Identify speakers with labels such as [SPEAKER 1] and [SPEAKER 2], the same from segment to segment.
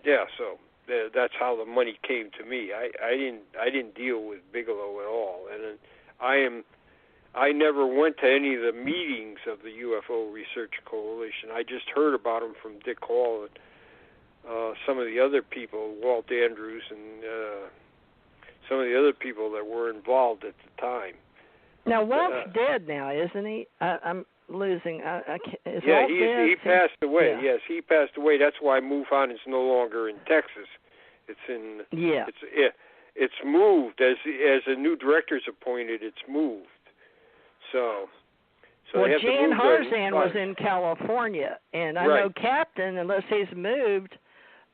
[SPEAKER 1] Yeah, so that's how the money came to me. I didn't deal with Bigelow at all, and I never went to any of the meetings of the UFO Research Coalition. I just heard about them from Dick Hall and some of the other people, Walt Andrews, and some of the other people that were involved at the time.
[SPEAKER 2] Now, Walt's dead now, isn't he? I'm losing. Is
[SPEAKER 1] yeah,
[SPEAKER 2] Walt dead?
[SPEAKER 1] He passed away.
[SPEAKER 2] Yeah.
[SPEAKER 1] Yes, he passed away. That's why MUFON is no longer in Texas. It's in.
[SPEAKER 2] Yeah.
[SPEAKER 1] It's moved as a new director's appointed. It's moved. So
[SPEAKER 2] well,
[SPEAKER 1] they have
[SPEAKER 2] Jan
[SPEAKER 1] to move
[SPEAKER 2] Harzan was in California, and I know Captain, unless he's moved,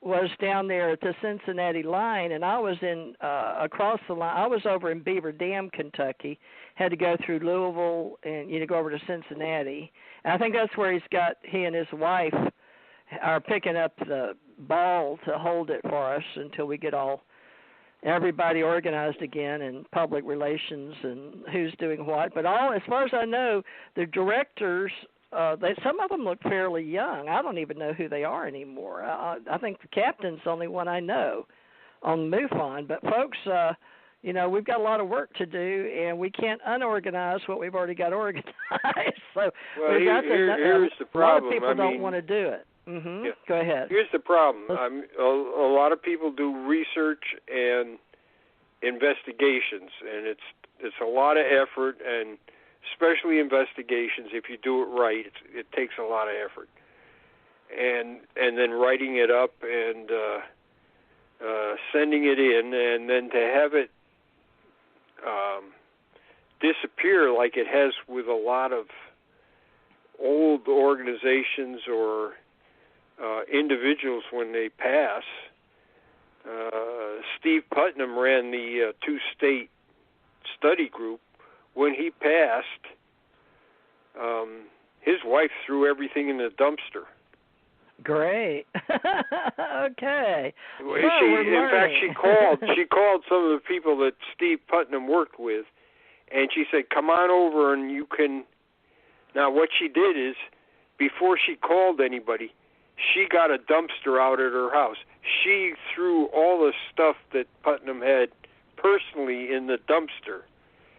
[SPEAKER 2] was down there at the Cincinnati line, and I was in across the line. I was over in Beaver Dam, Kentucky. Had to go through Louisville and go over to Cincinnati. And I think that's where he and his wife are picking up the ball to hold it for us until we get everybody organized again and public relations and who's doing what. But as far as I know, the directors, some of them look fairly young. I don't even know who they are anymore. I think the Captain's the only one I know on MUFON. But folks, we've got a lot of work to do, and we can't unorganize what we've already got organized. So we've got
[SPEAKER 1] here's the problem.
[SPEAKER 2] A lot of people don't want to do it. Mm-hmm.
[SPEAKER 1] Yeah.
[SPEAKER 2] Go ahead.
[SPEAKER 1] Here's the problem. A lot of people do research and investigations, and it's a lot of effort, and especially investigations, if you do it right, it takes a lot of effort. And then writing it up and sending it in, and then to have it disappear like it has with a lot of old organizations or individuals when they pass. Steve Putnam ran the two-state study group. When he passed, his wife threw everything in the dumpster.
[SPEAKER 2] Great. Okay.
[SPEAKER 1] In fact, she called some of the people that Steve Putnam worked with, and she said, "Come on over, and you can." Now, what she did is, before she called anybody, she got a dumpster out at her house. She threw all the stuff that Putnam had personally in the dumpster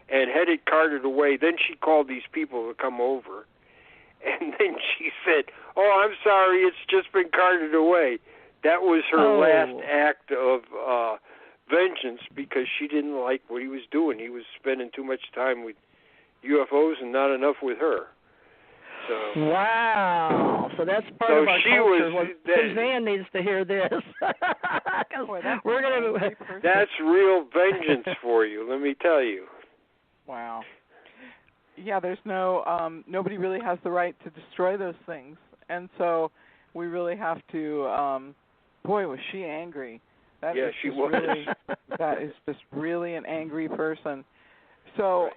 [SPEAKER 1] and had it carted away. Then she called these people to come over. And then she said, "Oh, I'm sorry, it's just been carted away." That was her last act of vengeance, because she didn't like what he was doing. He was spending too much time with UFOs and not enough with her. So,
[SPEAKER 2] wow. So that's part of our culture. Suzanne needs to hear this.
[SPEAKER 1] That's real vengeance for you, let me tell you.
[SPEAKER 3] Wow. Yeah, there's nobody really has the right to destroy those things. And so we really have to, boy, was she angry.
[SPEAKER 1] She was.
[SPEAKER 3] Really, that is just really an angry person. So,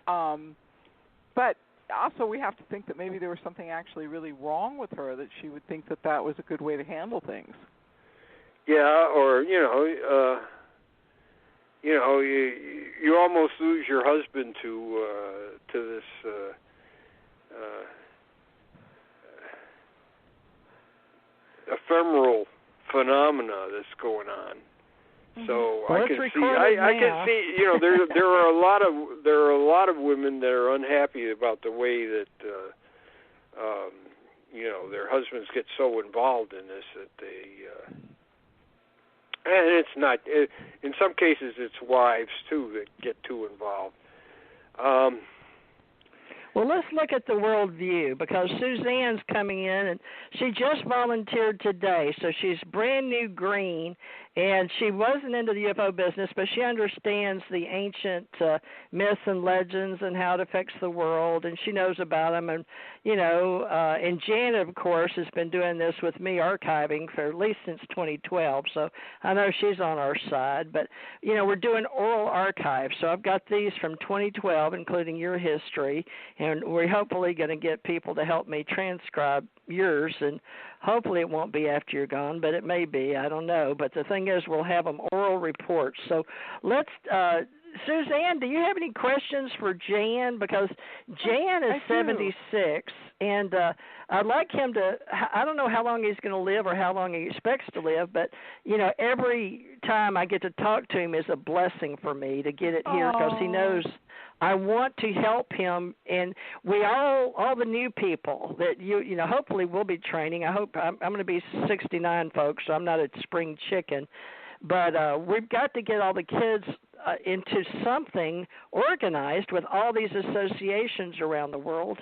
[SPEAKER 3] but also we have to think that maybe there was something actually really wrong with her, that she would think that was a good way to handle things.
[SPEAKER 1] Yeah, or, you almost lose your husband to this ephemeral phenomena that's going on. So I can see, there are a lot of women that are unhappy about the way that their husbands get so involved in this that they and it's not. In some cases, it's wives too that get too involved.
[SPEAKER 2] Well, let's look at the worldview, because Suzanne's coming in, and she just volunteered today, so she's brand new green, and she wasn't into the UFO business, but she understands the ancient myths and legends and how it affects the world, and she knows about them. And, and Janet, of course, has been doing this with me, archiving, for at least since 2012, so I know she's on our side. But, we're doing oral archives, so I've got these from 2012, including your history, and we're hopefully going to get people to help me transcribe yours, and hopefully it won't be after you're gone, but it may be. I don't know. But the thing is, we'll have them oral reports. So let's, Suzanne, do you have any questions for Jan? Because Jan is 76, and I'd like him to, I don't know how long he's going to live or how long he expects to live, but, every time I get to talk to him is a blessing for me to get it here because he knows I want to help him, and we all the new people that hopefully we'll be training. I hope I'm going to be 69, folks, so I'm not a spring chicken. But we've got to get all the kids into something organized with all these associations around the world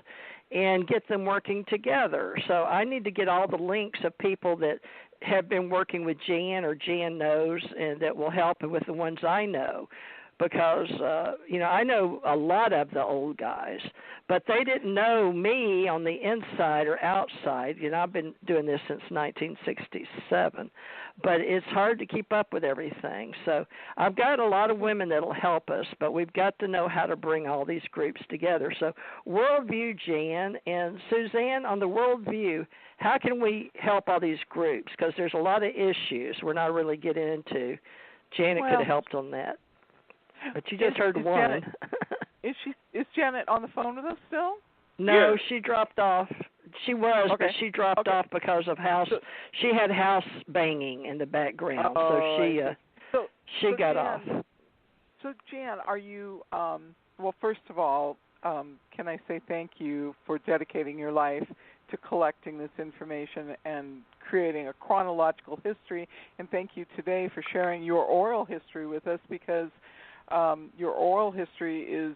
[SPEAKER 2] and get them working together. So I need to get all the links of people that have been working with Jan or Jan knows and that will help with the ones I know. Because, I know a lot of the old guys, but they didn't know me on the inside or outside. I've been doing this since 1967, but it's hard to keep up with everything. So I've got a lot of women that will help us, but we've got to know how to bring all these groups together. So Worldview, Jan, and Suzanne, on the Worldview, how can we help all these groups? Because there's a lot of issues we're not really getting into. Janet could have helped on that. But you just heard one.
[SPEAKER 3] Is Janet on the phone with us still?
[SPEAKER 2] No, she dropped off. She was, but she dropped off because of she had house banging in the background, so she got off.
[SPEAKER 3] So Jan, are you? Well, first of all, can I say thank you for dedicating your life to collecting this information and creating a chronological history, and thank you today for sharing your oral history with us because. Your oral history is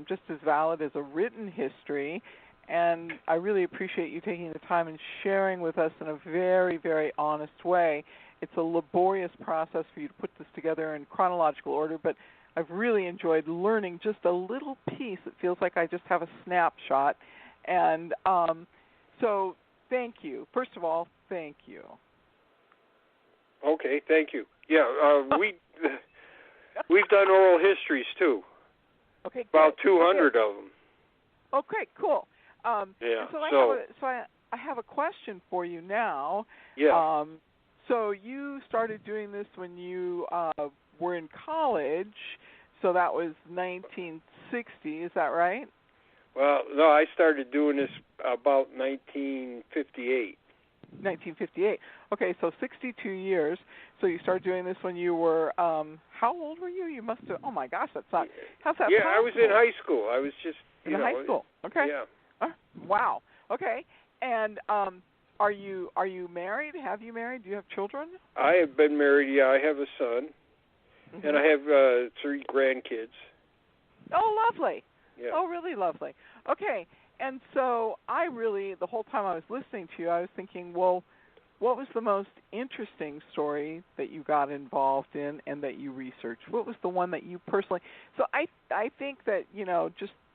[SPEAKER 3] just as valid as a written history, and I really appreciate you taking the time and sharing with us in a very, very honest way. It's a laborious process for you to put this together in chronological order, but I've really enjoyed learning just a little piece. It feels like I just have a snapshot, and so thank you. First of all, thank you.
[SPEAKER 1] Okay, thank you. Yeah, We've done oral histories, too.
[SPEAKER 3] Okay,
[SPEAKER 1] about 200 of them.
[SPEAKER 3] Okay, cool. So I have a question for you now.
[SPEAKER 1] Yeah.
[SPEAKER 3] So you started doing this when you were in college, so that was 1960, is that right?
[SPEAKER 1] Well, no, I started doing this about 1958.
[SPEAKER 3] 1958. Okay, so 62 years. So you started doing this when you were, how old were you? You must have, oh my gosh, that's not, how's that possible?
[SPEAKER 1] I was in high school. I was just,
[SPEAKER 3] in high school. Okay.
[SPEAKER 1] Yeah.
[SPEAKER 3] Wow. Okay. And are you married? Have you married? Do you have children?
[SPEAKER 1] I have been married, yeah. I have a son, and I have 3 grandkids.
[SPEAKER 3] Oh, lovely.
[SPEAKER 1] Yeah.
[SPEAKER 3] Oh, really lovely. Okay. And so the whole time I was listening to you, I was thinking, well, what was the most interesting story that you got involved in and that you researched? What was the one that you personally... So I think that,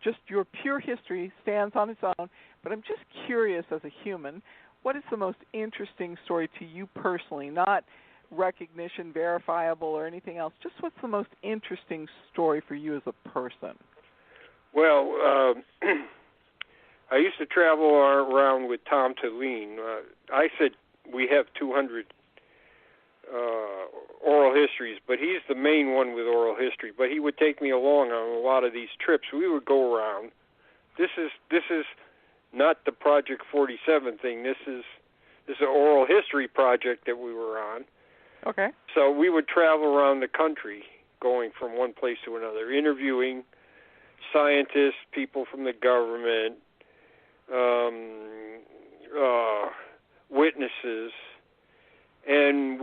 [SPEAKER 3] just your pure history stands on its own, but I'm just curious as a human, what is the most interesting story to you personally? Not recognition, verifiable, or anything else. Just what's the most interesting story for you as a person?
[SPEAKER 1] Well, I used to travel around with Tom Talene. I said we have 200 oral histories, but he's the main one with oral history. But he would take me along on a lot of these trips. We would go around. This is not the Project 47 thing. This is an oral history project that we were on.
[SPEAKER 3] Okay.
[SPEAKER 1] So we would travel around the country, going from one place to another, interviewing scientists, people from the government, witnesses, and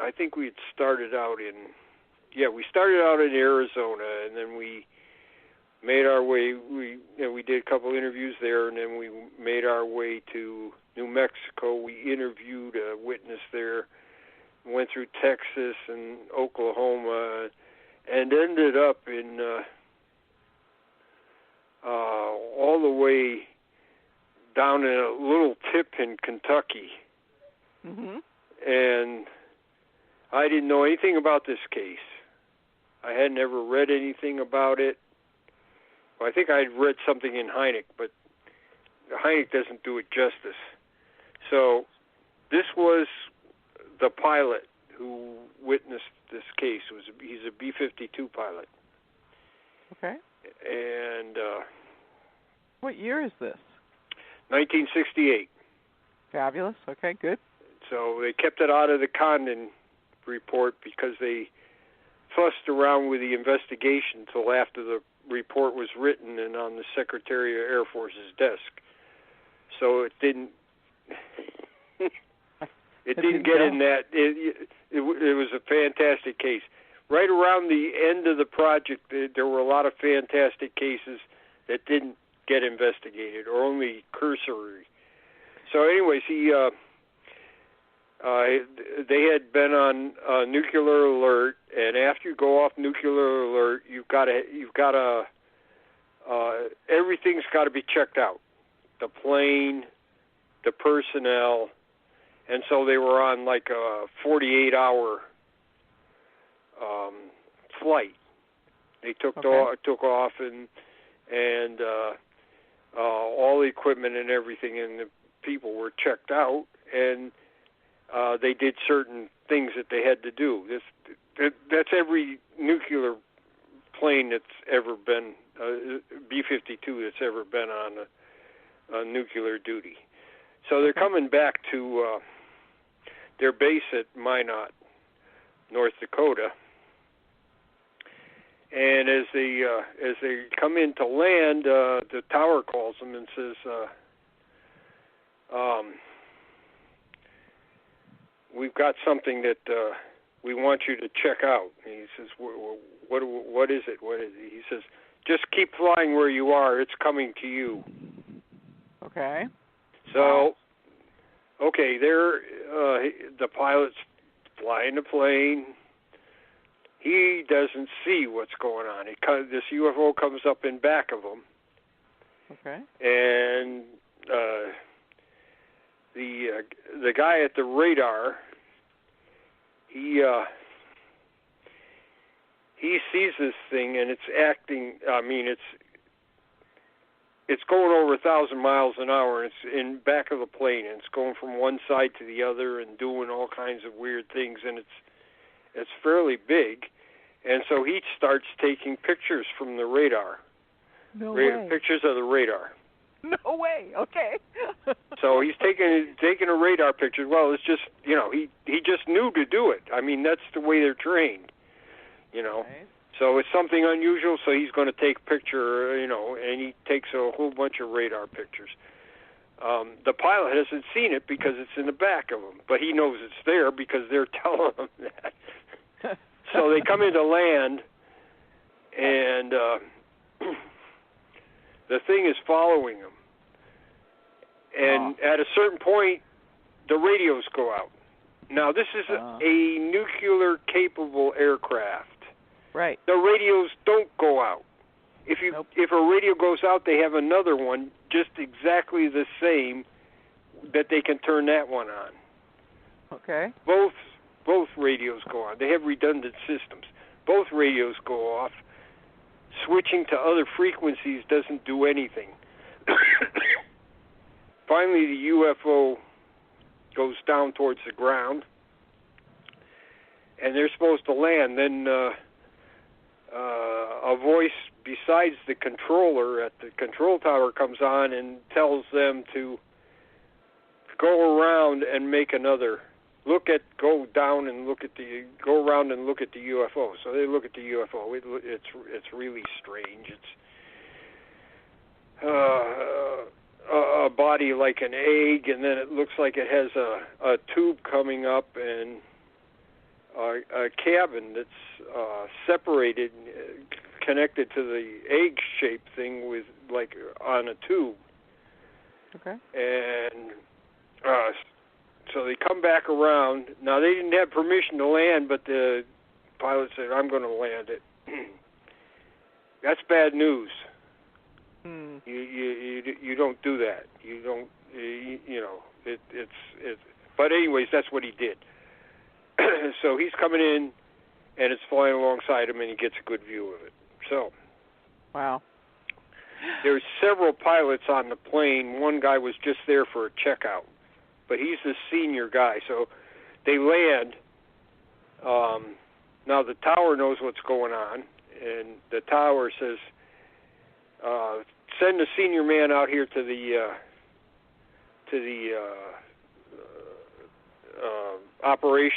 [SPEAKER 1] I think we had started out in Arizona, and then we made our way. We did a couple interviews there, and then we made our way to New Mexico. We interviewed a witness there, went through Texas and Oklahoma, and ended up in all the way down in a little tip in Kentucky.
[SPEAKER 3] Mm-hmm.
[SPEAKER 1] And I didn't know anything about this case. I had never read anything about it. Well, I think I'd read something in Hynek, but Hynek doesn't do it justice. So this was the pilot who witnessed this case. He's a B-52 pilot.
[SPEAKER 3] Okay.
[SPEAKER 1] And
[SPEAKER 3] what year is this?
[SPEAKER 1] 1968.
[SPEAKER 3] Fabulous. Okay, good.
[SPEAKER 1] So they kept it out of the Condon report because they fussed around with the investigation until after the report was written and on the Secretary of Air Force's desk. So it didn't. It didn't get in that. It was a fantastic case. Right around the end of the project, there were a lot of fantastic cases that didn't get investigated or only cursory. So, anyways, they had been on nuclear alert, and after you go off nuclear alert, you've got to everything's got to be checked out, the plane, the personnel, and so they were on like a 48-hour flight. They took off and all the equipment and everything, and the people were checked out, and they did certain things that they had to do. That's every nuclear plane that's ever been, B-52 that's ever been on a nuclear duty. So they're coming back to their base at Minot, North Dakota, and as they come in to land, the tower calls them and says, "We've got something that we want you to check out." And he says, "What is it? What is it?" He says, "Just keep flying where you are. It's coming to you."
[SPEAKER 3] Okay.
[SPEAKER 1] So, okay, the pilot's flying the plane. He doesn't see what's going on. This UFO comes up in back of him.
[SPEAKER 3] Okay.
[SPEAKER 1] And the guy at the radar, he sees this thing, and it's acting. I mean, it's going over 1,000 miles an hour, and it's in back of the plane, and it's going from one side to the other and doing all kinds of weird things, and it's fairly big. And so he starts taking pictures from the radar.
[SPEAKER 3] No way.
[SPEAKER 1] Pictures of the radar.
[SPEAKER 3] No way. Okay.
[SPEAKER 1] So he's taking a radar picture. Well, it's just, he just knew to do it. I mean, that's the way they're trained, Right. So it's something unusual, so he's going to take a picture, and he takes a whole bunch of radar pictures. The pilot hasn't seen it because it's in the back of him, but he knows it's there because they're telling him that. So they come into land, and the thing is following them. And at a certain point, the radios go out. Now, this is a nuclear-capable aircraft.
[SPEAKER 3] Right.
[SPEAKER 1] The radios don't go out. If a radio goes out, they have another one just exactly the same that they can turn that one on.
[SPEAKER 3] Okay.
[SPEAKER 1] Both radios go on. They have redundant systems. Both radios go off. Switching to other frequencies doesn't do anything. Finally, the UFO goes down towards the ground, and they're supposed to land. Then a voice besides the controller at the control tower comes on and tells them to go around and make another. Go around and look at the UFO. So they look at the UFO. It's really strange. It's a body like an egg, and then it looks like it has a tube coming up and a cabin that's separated, connected to the egg-shaped thing with like on a tube.
[SPEAKER 3] Okay.
[SPEAKER 1] And so they come back around. Now, they didn't have permission to land, but the pilot said, "I'm going to land it." That's bad news. You don't do that. You don't. It's. But anyways, that's what he did. So he's coming in, and it's flying alongside him, and he gets a good view of it. So.
[SPEAKER 3] Wow.
[SPEAKER 1] There's several pilots on the plane. One guy was just there for a checkout, but he's the senior guy. So they land. Now the tower knows what's going on, and the tower says, send the senior man out here to the operation